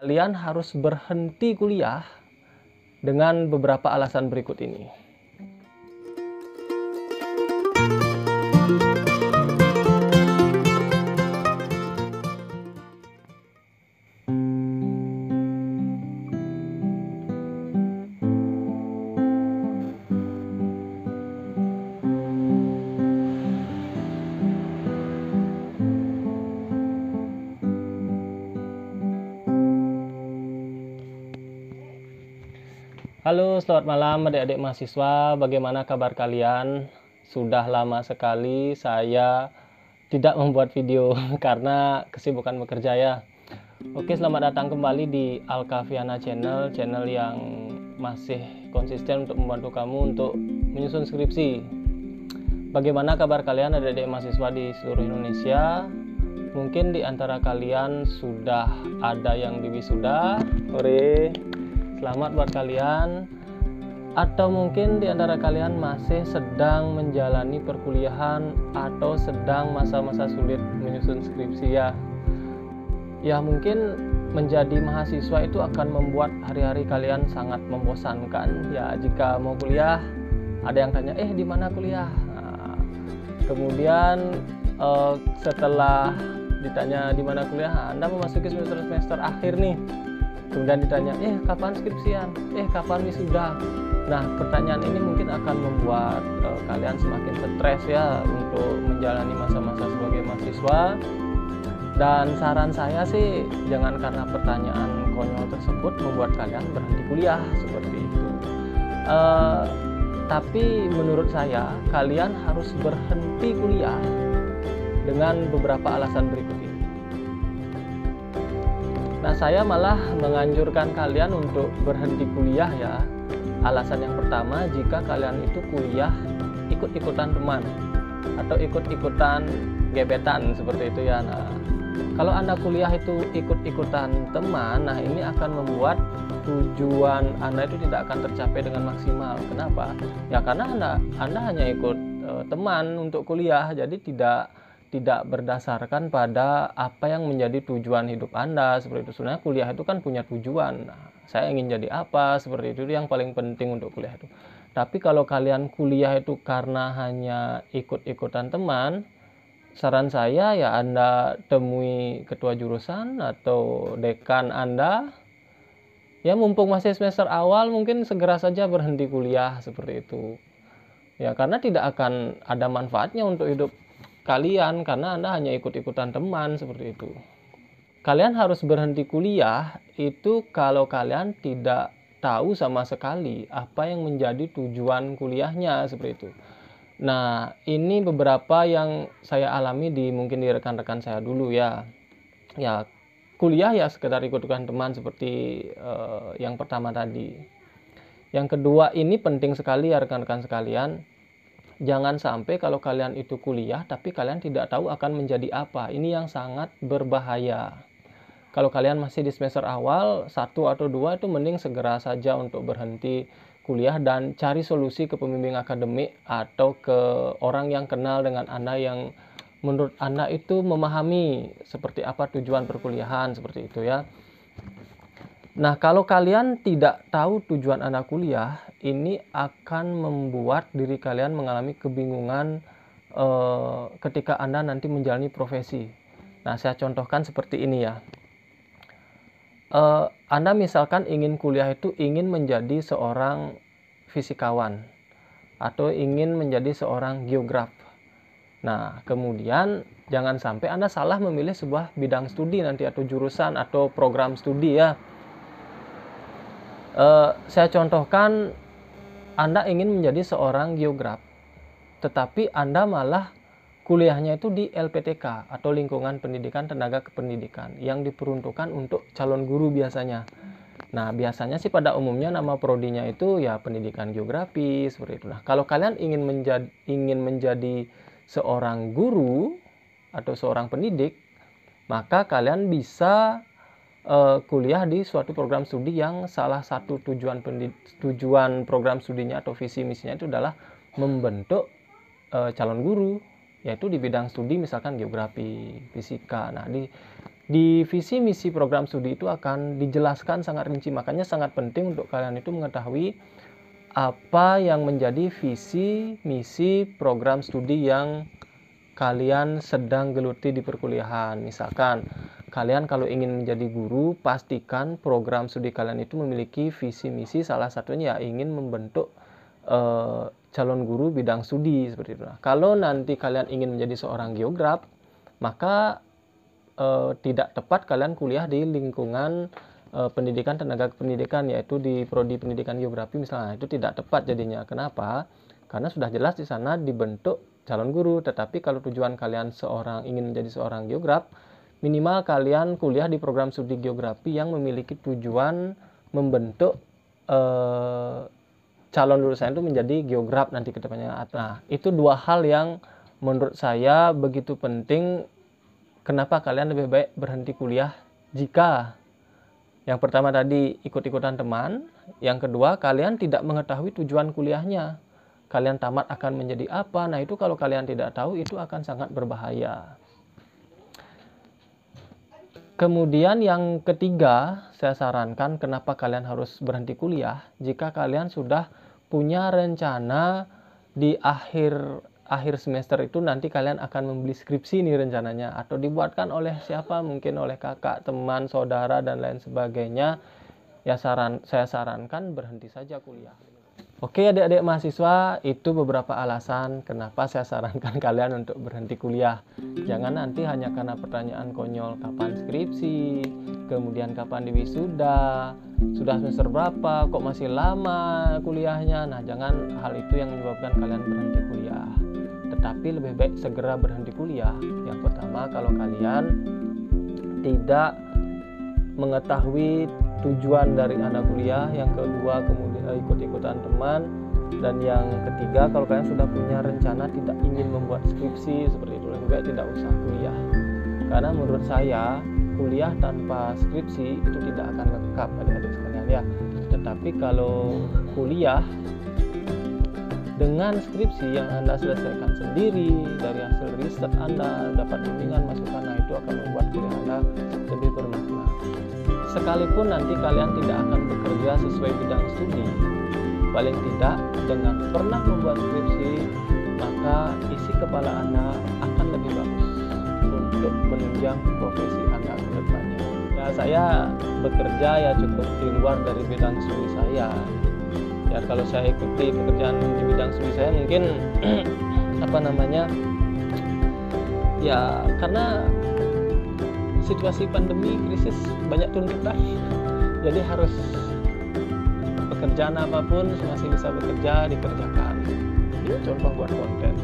Kalian harus berhenti kuliah dengan beberapa alasan berikut ini. Halo, selamat malam adik-adik mahasiswa. Bagaimana kabar kalian? Sudah lama sekali saya tidak membuat video karena kesibukan bekerja ya. Oke, selamat datang kembali di Alkaviana Channel, channel yang masih konsisten untuk membantu kamu untuk menyusun skripsi. Bagaimana kabar kalian adik-adik mahasiswa di seluruh Indonesia? Mungkin di antara kalian sudah ada yang diwisuda. Hore. Selamat buat kalian. Atau mungkin di antara kalian masih sedang menjalani perkuliahan atau sedang masa-masa sulit menyusun skripsi ya. Ya mungkin menjadi mahasiswa itu akan membuat hari-hari kalian sangat membosankan. Ya jika mau kuliah ada yang tanya, di mana kuliah? Nah, kemudian setelah ditanya di mana kuliah, Anda memasuki semester akhir nih. Kemudian ditanya, kapan skripsian? Kapan wisuda? Nah, pertanyaan ini mungkin akan membuat kalian semakin stres ya untuk menjalani masa-masa sebagai mahasiswa. Dan saran saya sih, jangan karena pertanyaan konyol tersebut membuat kalian berhenti kuliah seperti itu. Tapi menurut saya, kalian harus berhenti kuliah dengan beberapa alasan berikut ini. Nah, saya malah menganjurkan kalian untuk berhenti kuliah ya. Alasan yang pertama, jika kalian itu kuliah ikut-ikutan teman atau ikut-ikutan gebetan seperti itu ya. Nah, kalau Anda kuliah itu ikut-ikutan teman, nah ini akan membuat tujuan Anda itu tidak akan tercapai dengan maksimal. Kenapa? Ya karena Anda hanya ikut teman untuk kuliah, jadi tidak berdasarkan pada apa yang menjadi tujuan hidup Anda seperti itu. Sebenarnya kuliah itu kan punya tujuan. Nah, saya ingin jadi apa seperti itu yang paling penting untuk kuliah itu. Tapi kalau kalian kuliah itu karena hanya ikut-ikutan teman, saran saya ya Anda temui ketua jurusan atau dekan Anda. Ya mumpung masih semester awal mungkin segera saja berhenti kuliah seperti itu. Ya karena tidak akan ada manfaatnya untuk hidup kalian karena Anda hanya ikut-ikutan teman seperti itu. Kalian harus berhenti kuliah itu kalau kalian tidak tahu sama sekali apa yang menjadi tujuan kuliahnya seperti itu. Nah, ini beberapa yang saya alami mungkin di rekan-rekan saya dulu ya. Ya, kuliah ya sekedar ikut-ikutan teman seperti yang pertama tadi. Yang kedua, ini penting sekali ya rekan-rekan sekalian. Jangan sampai kalau kalian itu kuliah tapi kalian tidak tahu akan menjadi apa. Ini yang sangat berbahaya. Kalau kalian masih di semester awal 1 atau 2 itu mending segera saja untuk berhenti kuliah dan cari solusi ke pembimbing akademik atau ke orang yang kenal dengan Anda yang menurut Anda itu memahami seperti apa tujuan perkuliahan seperti itu ya. Nah, kalau kalian tidak tahu tujuan Anda kuliah, ini akan membuat diri kalian mengalami kebingungan ketika Anda nanti menjalani profesi. Nah, saya contohkan seperti ini ya. Anda misalkan ingin kuliah itu ingin menjadi seorang fisikawan atau ingin menjadi seorang geograf. Nah, kemudian jangan sampai Anda salah memilih sebuah bidang studi nanti atau jurusan atau program studi ya. Saya contohkan Anda ingin menjadi seorang geograf, tetapi Anda malah kuliahnya itu di LPTK atau Lingkungan Pendidikan Tenaga Kependidikan yang diperuntukkan untuk calon guru biasanya. Nah, biasanya sih pada umumnya nama prodinya itu ya pendidikan geografi seperti itu. Nah, kalau kalian ingin menjadi seorang guru atau seorang pendidik, maka kalian bisa kuliah di suatu program studi yang salah satu tujuan program studinya atau visi misinya itu adalah membentuk calon guru, yaitu di bidang studi misalkan geografi, fisika. Nah, Di visi misi program studi itu akan dijelaskan sangat rinci, makanya sangat penting untuk kalian itu mengetahui apa yang menjadi visi misi program studi yang kalian sedang geluti di perkuliahan. Misalkan kalian kalau ingin menjadi guru, pastikan program studi kalian itu memiliki visi misi, salah satunya ya ingin membentuk calon guru bidang studi seperti itu. Nah, kalau nanti kalian ingin menjadi seorang geograf, maka tidak tepat kalian kuliah di lingkungan pendidikan tenaga pendidikan, yaitu di prodi pendidikan geografi misalnya. Itu tidak tepat jadinya. Kenapa? Karena sudah jelas di sana dibentuk calon guru. Tetapi kalau tujuan kalian ingin menjadi seorang geograf, minimal kalian kuliah di program studi geografi yang memiliki tujuan membentuk calon lulusan itu menjadi geograf nanti ke depannya. Nah, itu dua hal yang menurut saya begitu penting. Kenapa kalian lebih baik berhenti kuliah jika yang pertama tadi ikut-ikutan teman, yang kedua kalian tidak mengetahui tujuan kuliahnya. Kalian tamat akan menjadi apa? Nah, itu kalau kalian tidak tahu itu akan sangat berbahaya. Kemudian yang ketiga, saya sarankan kenapa kalian harus berhenti kuliah jika kalian sudah punya rencana di akhir semester itu nanti kalian akan membeli skripsi nih rencananya, atau dibuatkan oleh siapa, mungkin oleh kakak, teman, saudara, dan lain sebagainya. Ya saya sarankan berhenti saja kuliah. Oke adik-adik mahasiswa, itu beberapa alasan kenapa saya sarankan kalian untuk berhenti kuliah. Jangan nanti hanya karena pertanyaan konyol kapan skripsi, kemudian kapan diwisuda, sudah semester berapa, kok masih lama kuliahnya. Nah, jangan hal itu yang menyebabkan kalian berhenti kuliah. Tetapi lebih baik segera berhenti kuliah. Yang pertama, kalau kalian tidak mengetahui tujuan dari anak kuliah, yang kedua kemudian ikut-ikutan teman, dan yang ketiga kalau kalian sudah punya rencana tidak ingin membuat skripsi seperti itu, lebih baik tidak usah kuliah. Karena menurut saya kuliah tanpa skripsi itu tidak akan lengkap adik-adik sekalian ya. Tetapi kalau kuliah dengan skripsi yang Anda selesaikan sendiri dari hasil riset Anda, dapat bimbingan masukan, nah itu akan membuat kuliah Anda lebih bermakna. Sekalipun nanti kalian tidak akan bekerja sesuai bidang studi, paling tidak dengan pernah membuat skripsi, maka isi kepala Anda akan lebih bagus untuk menunjang profesi Anda ke depannya. Ya, saya bekerja ya cukup di luar dari bidang studi saya. Ya, kalau saya ikuti pekerjaan di bidang studi saya mungkin ya karena situasi pandemi, krisis, banyak tuntutan, jadi harus pekerjaan apapun masih bisa bekerja, dikerjakan. Ini contoh buat konten.